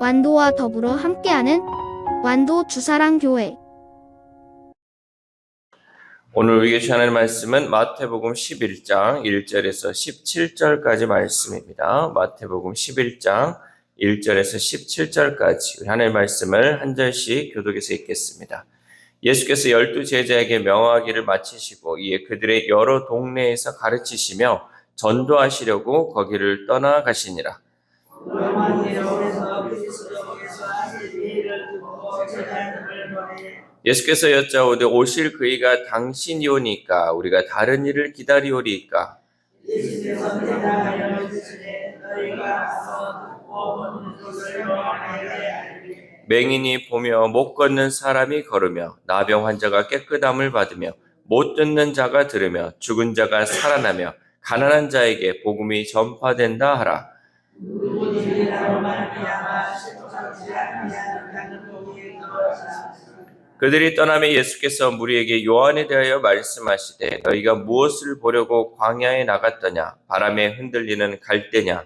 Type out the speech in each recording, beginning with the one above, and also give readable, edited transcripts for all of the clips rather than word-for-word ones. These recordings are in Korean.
완도와 더불어 함께하는 완도 주사랑교회. 오늘 우리에게 주시는 말씀은 마태복음 11장 1절에서 17절까지 말씀입니다. 마태복음 11장 1절에서 17절까지 우리 하나님의 말씀을 한 절씩 교독해서 읽겠습니다. 예수께서 12 제자에게 명하기를 마치시고 이에 그들의 여러 동네에서 가르치시며 전도하시려고 거기를 떠나가시니라. 예수께서 여짜오되 오실 그이가 당신이오니까 우리가 다른 일을 기다리오리이까. 맹인이 보며 못 걷는 사람이 걸으며 나병 환자가 깨끗함을 받으며 못 듣는 자가 들으며 죽은 자가 살아나며 가난한 자에게 복음이 전파된다 하라. 그들이 떠나며 예수께서 무리에게 요한에 대하여 말씀하시되 너희가 무엇을 보려고 광야에 나갔더냐? 바람에 흔들리는 갈대냐?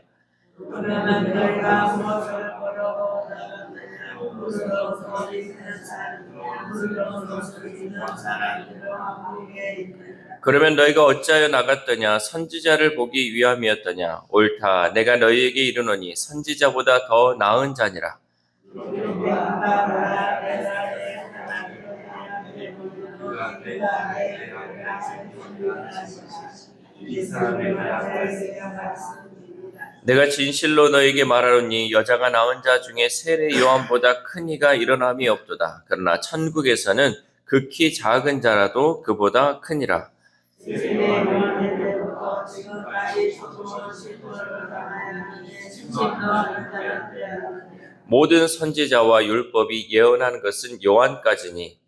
그러면 너희가 어찌하여 나갔더냐? 선지자를 보기 위함이었더냐? 옳다. 내가 너희에게 이르노니 선지자보다 더 나은 자니라. 내가 진실로 너에게 말하노니 여자가 낳은 자 중에 세례 요한보다 큰 이가 일어남이 없도다. 그러나 천국에서는 극히 작은 자라도 그보다 크니라. 모든 선지자와 율법이 예언한 것은 요한까지니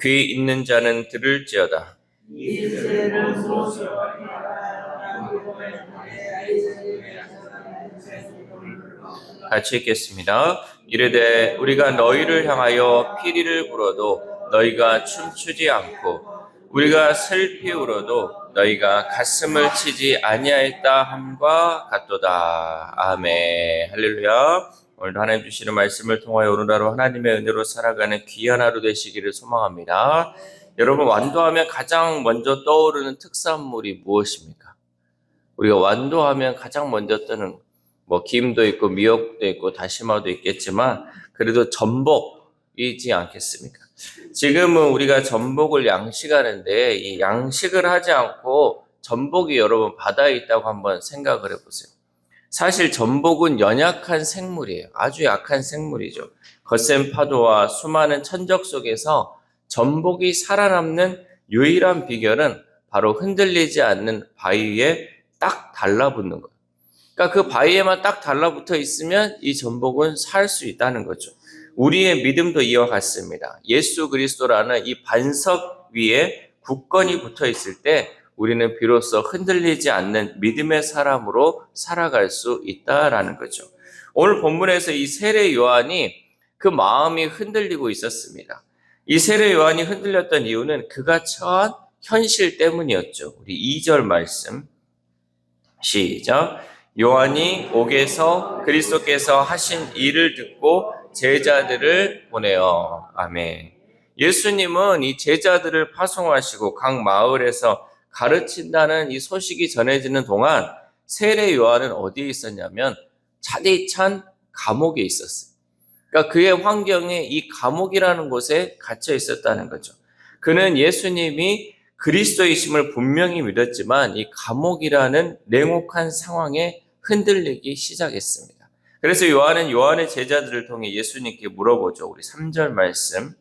귀 있는 자는 들을지어다. 같이 읽겠습니다. 이르되 우리가 너희를 향하여 피리를 불어도 너희가 춤추지 않고 우리가 슬피 울어도 너희가 가슴을 치지 아니하였다 함과 같도다. 아멘. 할렐루야. 오늘도 하나님 주시는 말씀을 통하여 오늘 하루 하나님의 은혜로 살아가는 귀한 하루 되시기를 소망합니다. 여러분, 완도하면 가장 먼저 떠오르는 특산물이 무엇입니까? 우리가 완도하면 가장 먼저 뜨는 김도 있고 미역도 있고 다시마도 있겠지만 그래도 전복이지 않겠습니까? 지금은 우리가 전복을 양식하는데 이 양식을 하지 않고 전복이 여러분 바다에 있다고 한번 생각을 해보세요. 사실 전복은 연약한 생물이에요. 아주 약한 생물이죠. 거센 파도와 수많은 천적 속에서 전복이 살아남는 유일한 비결은 바로 흔들리지 않는 바위에 딱 달라붙는 거예요. 그러니까 그 바위에만 딱 달라붙어 있으면 이 전복은 살 수 있다는 거죠. 우리의 믿음도 이와 같습니다. 예수 그리스도라는 이 반석 위에 굳건히 붙어 있을 때 우리는 비로소 흔들리지 않는 믿음의 사람으로 살아갈 수 있다라는 거죠. 오늘 본문에서 이 세례 요한이 그 마음이 흔들리고 있었습니다. 이 세례 요한이 흔들렸던 이유는 그가 처한 현실 때문이었죠. 우리 2절 말씀 시작. 요한이 옥에서 그리스도께서 하신 일을 듣고 제자들을 보내어. 아멘. 예수님은 이 제자들을 파송하시고 각 마을에서 가르친다는 이 소식이 전해지는 동안 세례 요한은 어디에 있었냐면 차디 찬 감옥에 있었어요. 그러니까 그의 환경에 이 감옥이라는 곳에 갇혀 있었다는 거죠. 그는 예수님이 그리스도이심을 분명히 믿었지만 이 감옥이라는 냉혹한 상황에 흔들리기 시작했습니다. 그래서 요한은 요한의 제자들을 통해 예수님께 물어보죠. 우리 3절 말씀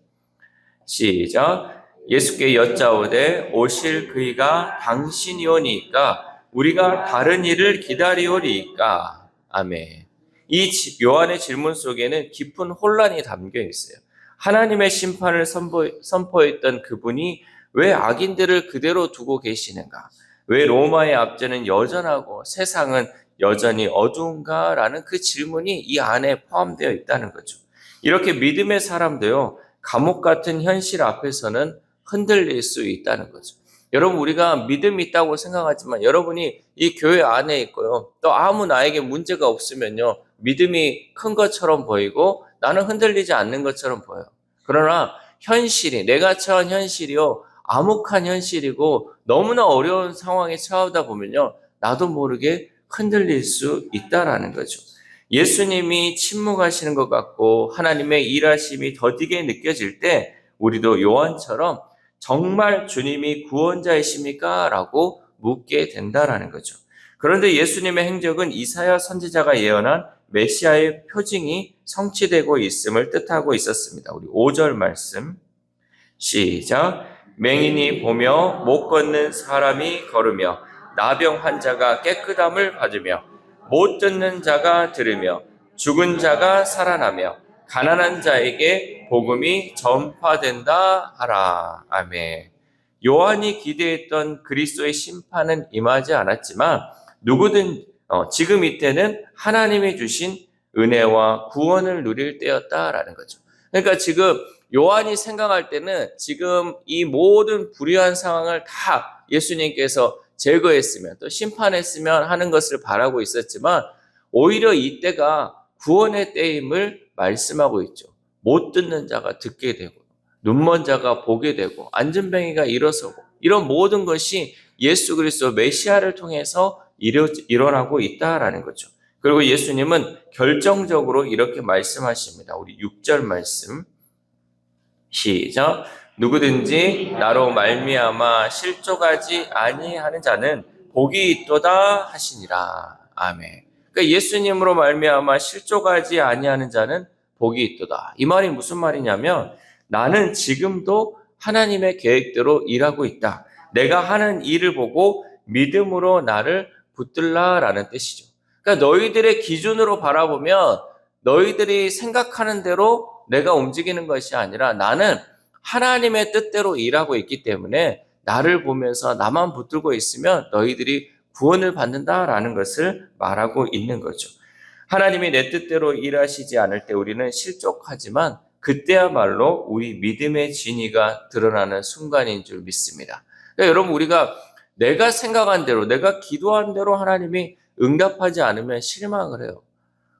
시작. 예수께 여짜오되 오실 그이가 당신이오니까 우리가 다른 일을 기다리오리이까. 아멘. 이 요한의 질문 속에는 깊은 혼란이 담겨 있어요. 하나님의 심판을 선포했던 그분이 왜 악인들을 그대로 두고 계시는가? 왜 로마의 압제는 여전하고 세상은 여전히 어두운가라는 그 질문이 이 안에 포함되어 있다는 거죠. 이렇게 믿음의 사람도요, 감옥 같은 현실 앞에서는 흔들릴 수 있다는 거죠. 여러분, 우리가 믿음이 있다고 생각하지만 여러분이 이 교회 안에 있고요. 또 아무 나에게 문제가 없으면요. 믿음이 큰 것처럼 보이고 나는 흔들리지 않는 것처럼 보여요. 그러나 현실이, 내가 처한 현실이요. 암흑한 현실이고 너무나 어려운 상황에 처하다 보면요. 나도 모르게 흔들릴 수 있다라는 거죠. 예수님이 침묵하시는 것 같고 하나님의 일하심이 더디게 느껴질 때 우리도 요한처럼 정말 주님이 구원자이십니까? 라고 묻게 된다라는 거죠. 그런데 예수님의 행적은 이사야 선지자가 예언한 메시아의 표징이 성취되고 있음을 뜻하고 있었습니다. 우리 5절 말씀 시작. 맹인이 보며 못 걷는 사람이 걸으며 나병 환자가 깨끗함을 받으며 못 듣는 자가 들으며 죽은 자가 살아나며 가난한 자에게 복음이 전파된다 하라. 아멘. 요한이 기대했던 그리스도의 심판은 임하지 않았지만 누구든 지금 이때는 하나님이 주신 은혜와 구원을 누릴 때였다라는 거죠. 그러니까 지금 요한이 생각할 때는 지금 이 모든 불의한 상황을 다 예수님께서 제거했으면 또 심판했으면 하는 것을 바라고 있었지만 오히려 이때가 구원의 때임을 말씀하고 있죠. 못 듣는 자가 듣게 되고 눈먼 자가 보게 되고 안진뱅이가 일어서고 이런 모든 것이 예수 그리스도 메시아를 통해서 일어나고 있다라는 거죠. 그리고 예수님은 결정적으로 이렇게 말씀하십니다. 우리 6절 말씀 시작. 누구든지 나로 말미암아 실족하지 아니하는 자는 복이 있도다 하시니라. 아멘. 그러니까 예수님으로 말미암아 실족하지 아니하는 자는 복이 있도다. 이 말이 무슨 말이냐면 나는 지금도 하나님의 계획대로 일하고 있다. 내가 하는 일을 보고 믿음으로 나를 붙들라라는 뜻이죠. 그러니까 너희들의 기준으로 바라보면 너희들이 생각하는 대로 내가 움직이는 것이 아니라 나는 하나님의 뜻대로 일하고 있기 때문에 나를 보면서 나만 붙들고 있으면 너희들이 구원을 받는다라는 것을 말하고 있는 거죠. 하나님이 내 뜻대로 일하시지 않을 때 우리는 실족하지만 그때야말로 우리 믿음의 진위가 드러나는 순간인 줄 믿습니다. 그러니까 여러분 우리가 내가 생각한 대로 내가 기도한 대로 하나님이 응답하지 않으면 실망을 해요.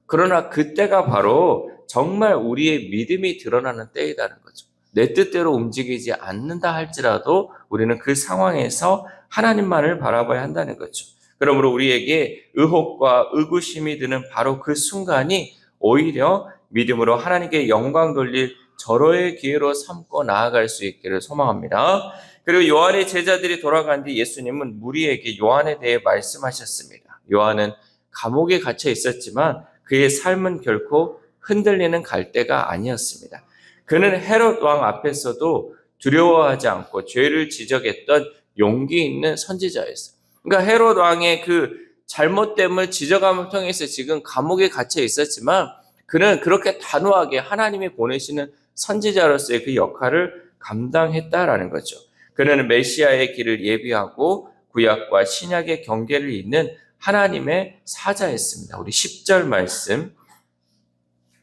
그러나 그때가 바로 정말 우리의 믿음이 드러나는 때이라는 거죠. 내 뜻대로 움직이지 않는다 할지라도 우리는 그 상황에서 하나님만을 바라봐야 한다는 거죠. 그러므로 우리에게 의혹과 의구심이 드는 바로 그 순간이 오히려 믿음으로 하나님께 영광 돌릴 절호의 기회로 삼고 나아갈 수 있기를 소망합니다. 그리고 요한의 제자들이 돌아간 뒤 예수님은 무리에게 요한에 대해 말씀하셨습니다. 요한은 감옥에 갇혀 있었지만 그의 삶은 결코 흔들리는 갈대가 아니었습니다. 그는 헤롯 왕 앞에서도 두려워하지 않고 죄를 지적했던 용기 있는 선지자였어요. 그러니까 헤롯 왕의 그 잘못됨을 지적함을 통해서 지금 감옥에 갇혀 있었지만 그는 그렇게 단호하게 하나님이 보내시는 선지자로서의 그 역할을 감당했다라는 거죠. 그는 메시아의 길을 예비하고 구약과 신약의 경계를 잇는 하나님의 사자였습니다. 우리 10절 말씀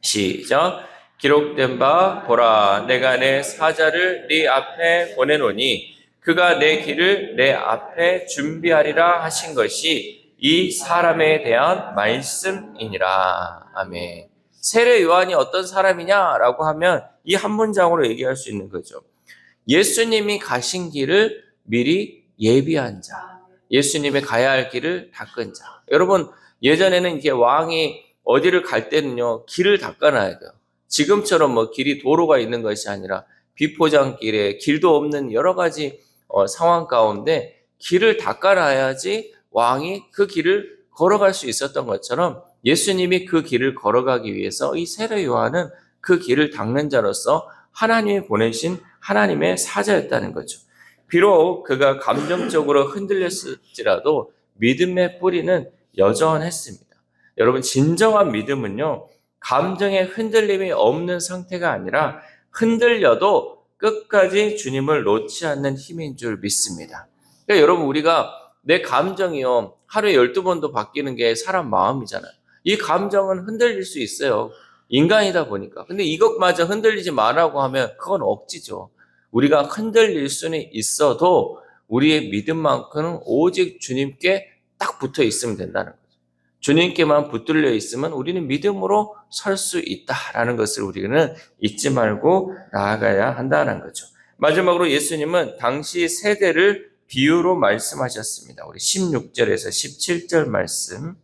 시작. 기록된 바 보라 내가 내 사자를 네 앞에 보내노니 그가 내 길을 내 앞에 준비하리라 하신 것이 이 사람에 대한 말씀이니라. 아멘. 세례 요한이 어떤 사람이냐라고 하면 이 한 문장으로 얘기할 수 있는 거죠. 예수님이 가신 길을 미리 예비한 자. 예수님이 가야 할 길을 닦은 자. 여러분 예전에는 이게 왕이 어디를 갈 때는요 길을 닦아놔야 돼요. 지금처럼 뭐 길이 도로가 있는 것이 아니라 비포장길에 길도 없는 여러 가지 상황 가운데 길을 닦아놔야지 왕이 그 길을 걸어갈 수 있었던 것처럼 예수님이 그 길을 걸어가기 위해서 이 세례 요한은 그 길을 닦는 자로서 하나님이 보내신 하나님의 사자였다는 거죠. 비록 그가 감정적으로 흔들렸을지라도 믿음의 뿌리는 여전했습니다. 여러분 진정한 믿음은요 감정의 흔들림이 없는 상태가 아니라 흔들려도 끝까지 주님을 놓지 않는 힘인 줄 믿습니다. 그러니까 여러분 우리가 내 감정이요 하루에 12번도 바뀌는 게 사람 마음이잖아요. 이 감정은 흔들릴 수 있어요. 인간이다 보니까. 근데 이것마저 흔들리지 말라고 하면 그건 억지죠. 우리가 흔들릴 수는 있어도 우리의 믿음만큼은 오직 주님께 딱 붙어 있으면 된다는 거죠. 주님께만 붙들려 있으면 우리는 믿음으로 설 수 있다라는 것을 우리는 잊지 말고 나아가야 한다는 거죠. 마지막으로 예수님은 당시 세대를 비유로 말씀하셨습니다. 우리 16절에서 17절 말씀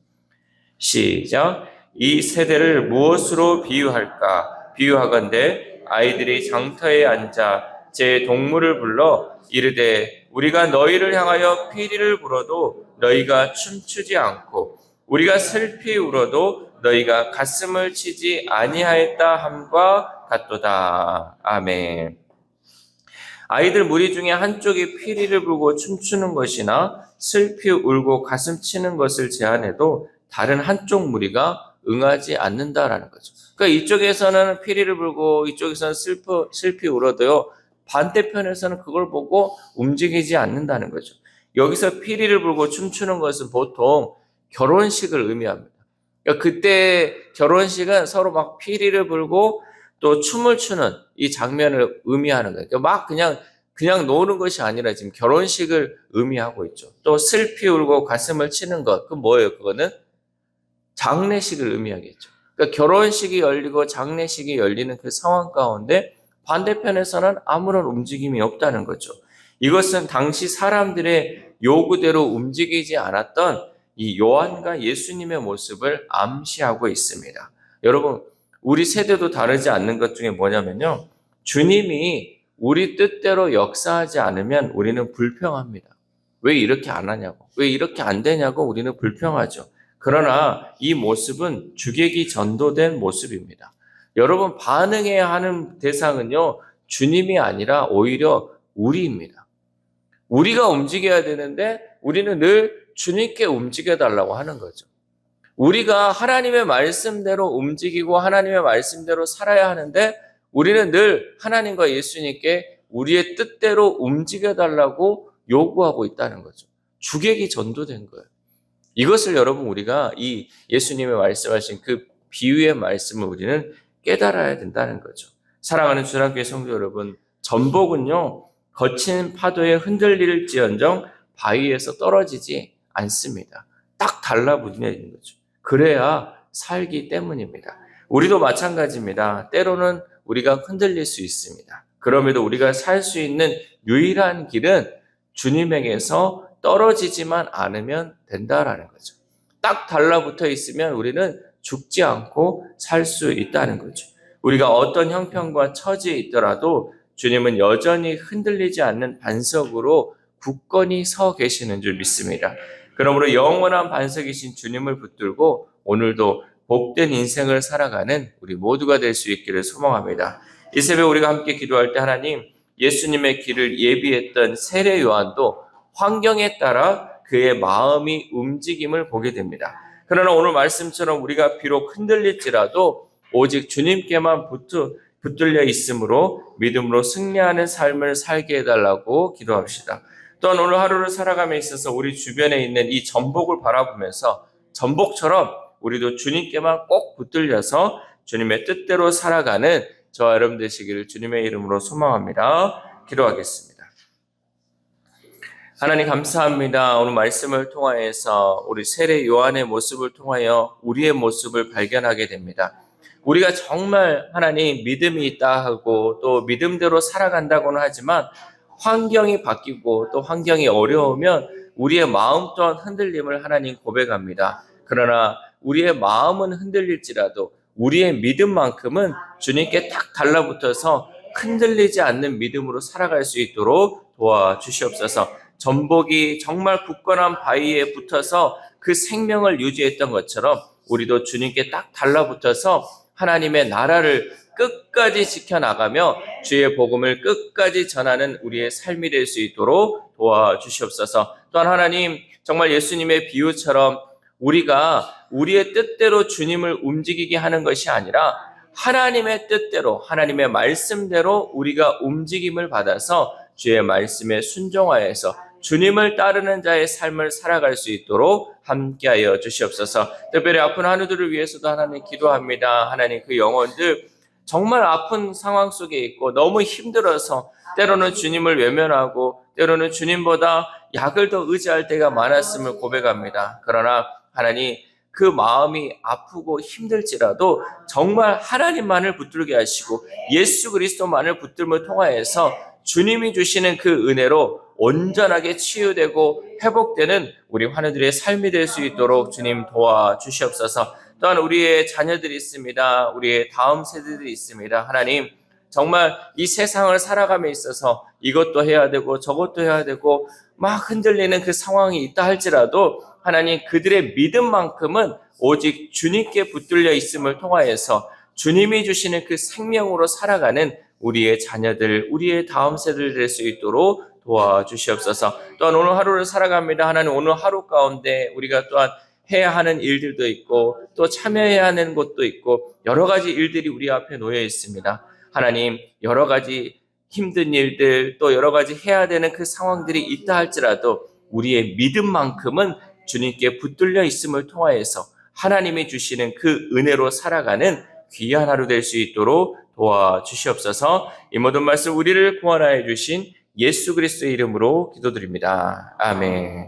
시작. 이 세대를 무엇으로 비유할까? 비유하건대 아이들이 장터에 앉아 제 동물을 불러 이르되 우리가 너희를 향하여 피리를 불어도 너희가 춤추지 않고 우리가 슬피 울어도 너희가 가슴을 치지 아니하였다 함과 같도다. 아멘. 아이들 무리 중에 한쪽이 피리를 불고 춤추는 것이나 슬피 울고 가슴 치는 것을 제안해도 다른 한쪽 무리가 응하지 않는다라는 거죠. 그러니까 이쪽에서는 피리를 불고 이쪽에서는 슬피 울어도요, 반대편에서는 그걸 보고 움직이지 않는다는 거죠. 여기서 피리를 불고 춤추는 것은 보통 결혼식을 의미합니다. 그러니까 그때 결혼식은 서로 막 피리를 불고 또 춤을 추는 이 장면을 의미하는 거예요. 그러니까 막 그냥 노는 것이 아니라 지금 결혼식을 의미하고 있죠. 또 슬피 울고 가슴을 치는 것, 그 뭐예요? 그거는 장례식을 의미하겠죠. 그러니까 결혼식이 열리고 장례식이 열리는 그 상황 가운데 반대편에서는 아무런 움직임이 없다는 거죠. 이것은 당시 사람들의 요구대로 움직이지 않았던 이 요한과 예수님의 모습을 암시하고 있습니다. 여러분, 우리 세대도 다르지 않는 것 중에 뭐냐면요, 주님이 우리 뜻대로 역사하지 않으면 우리는 불평합니다. 왜 이렇게 안 하냐고, 왜 이렇게 안 되냐고 우리는 불평하죠. 그러나 이 모습은 주객이 전도된 모습입니다. 여러분, 반응해야 하는 대상은요, 주님이 아니라 오히려 우리입니다. 우리가 움직여야 되는데 우리는 늘 주님께 움직여달라고 하는 거죠. 우리가 하나님의 말씀대로 움직이고 하나님의 말씀대로 살아야 하는데 우리는 늘 하나님과 예수님께 우리의 뜻대로 움직여달라고 요구하고 있다는 거죠. 주객이 전도된 거예요. 이것을 여러분, 우리가 이 예수님의 말씀하신 그 비유의 말씀을 우리는 깨달아야 된다는 거죠. 사랑하는 주일학교의 성도 여러분, 전복은요, 거친 파도에 흔들릴지언정 바위에서 떨어지지 않습니다. 딱 달라붙는 거죠. 그래야 살기 때문입니다. 우리도 마찬가지입니다. 때로는 우리가 흔들릴 수 있습니다. 그럼에도 우리가 살 수 있는 유일한 길은 주님에게서 떨어지지만 않으면 된다라는 거죠. 딱 달라붙어 있으면 우리는 죽지 않고 살 수 있다는 거죠. 우리가 어떤 형편과 처지에 있더라도 주님은 여전히 흔들리지 않는 반석으로 굳건히 서 계시는 줄 믿습니다. 그러므로 영원한 반석이신 주님을 붙들고 오늘도 복된 인생을 살아가는 우리 모두가 될 수 있기를 소망합니다. 이 새벽 우리가 함께 기도할 때 하나님, 예수님의 길을 예비했던 세례 요한도 환경에 따라 그의 마음이 움직임을 보게 됩니다. 그러나 오늘 말씀처럼 우리가 비록 흔들릴지라도 오직 주님께만 붙들려 있으므로 믿음으로 승리하는 삶을 살게 해달라고 기도합시다. 또한 오늘 하루를 살아감에 있어서 우리 주변에 있는 이 전복을 바라보면서 전복처럼 우리도 주님께만 꼭 붙들려서 주님의 뜻대로 살아가는 저와 여러분 되시기를 주님의 이름으로 소망합니다. 기도하겠습니다. 하나님 감사합니다. 오늘 말씀을 통하여서 우리 세례 요한의 모습을 통하여 우리의 모습을 발견하게 됩니다. 우리가 정말 하나님 믿음이 있다 하고 또 믿음대로 살아간다고는 하지만 환경이 바뀌고 또 환경이 어려우면 우리의 마음 또한 흔들림을 하나님 고백합니다. 그러나 우리의 마음은 흔들릴지라도 우리의 믿음만큼은 주님께 딱 달라붙어서 흔들리지 않는 믿음으로 살아갈 수 있도록 도와주시옵소서. 전복이 정말 굳건한 바위에 붙어서 그 생명을 유지했던 것처럼 우리도 주님께 딱 달라붙어서 하나님의 나라를 끝까지 지켜나가며 주의 복음을 끝까지 전하는 우리의 삶이 될 수 있도록 도와주시옵소서. 또한 하나님, 정말 예수님의 비유처럼 우리가 우리의 뜻대로 주님을 움직이게 하는 것이 아니라 하나님의 뜻대로, 하나님의 말씀대로 우리가 움직임을 받아서 주의 말씀에 순종하여서 주님을 따르는 자의 삶을 살아갈 수 있도록 함께하여 주시옵소서. 특별히 아픈 한우들을 위해서도 하나님 기도합니다. 하나님, 그 영혼들 정말 아픈 상황 속에 있고 너무 힘들어서 때로는 주님을 외면하고 때로는 주님보다 약을 더 의지할 때가 많았음을 고백합니다. 그러나 하나님, 그 마음이 아프고 힘들지라도 정말 하나님만을 붙들게 하시고 예수 그리스도만을 붙들며 통하여서 주님이 주시는 그 은혜로 온전하게 치유되고 회복되는 우리 환우들의 삶이 될 수 있도록 주님 도와주시옵소서. 또한 우리의 자녀들이 있습니다. 우리의 다음 세대들이 있습니다. 하나님, 정말 이 세상을 살아감에 있어서 이것도 해야 되고 저것도 해야 되고 막 흔들리는 그 상황이 있다 할지라도 하나님, 그들의 믿음만큼은 오직 주님께 붙들려 있음을 통하여서 주님이 주시는 그 생명으로 살아가는 우리의 자녀들, 우리의 다음 세대들 될 수 있도록 도와주시옵소서. 또한 오늘 하루를 살아갑니다. 하나님, 오늘 하루 가운데 우리가 또한 해야 하는 일들도 있고 또 참여해야 하는 것도 있고 여러 가지 일들이 우리 앞에 놓여 있습니다. 하나님, 여러 가지 힘든 일들 또 여러 가지 해야 되는 그 상황들이 있다 할지라도 우리의 믿음만큼은 주님께 붙들려 있음을 통하여서 하나님이 주시는 그 은혜로 살아가는 귀한 하루 될 수 있도록 도와주시옵소서. 이 모든 말씀 우리를 구원하여 주신 예수 그리스도의 이름으로 기도드립니다. 아멘.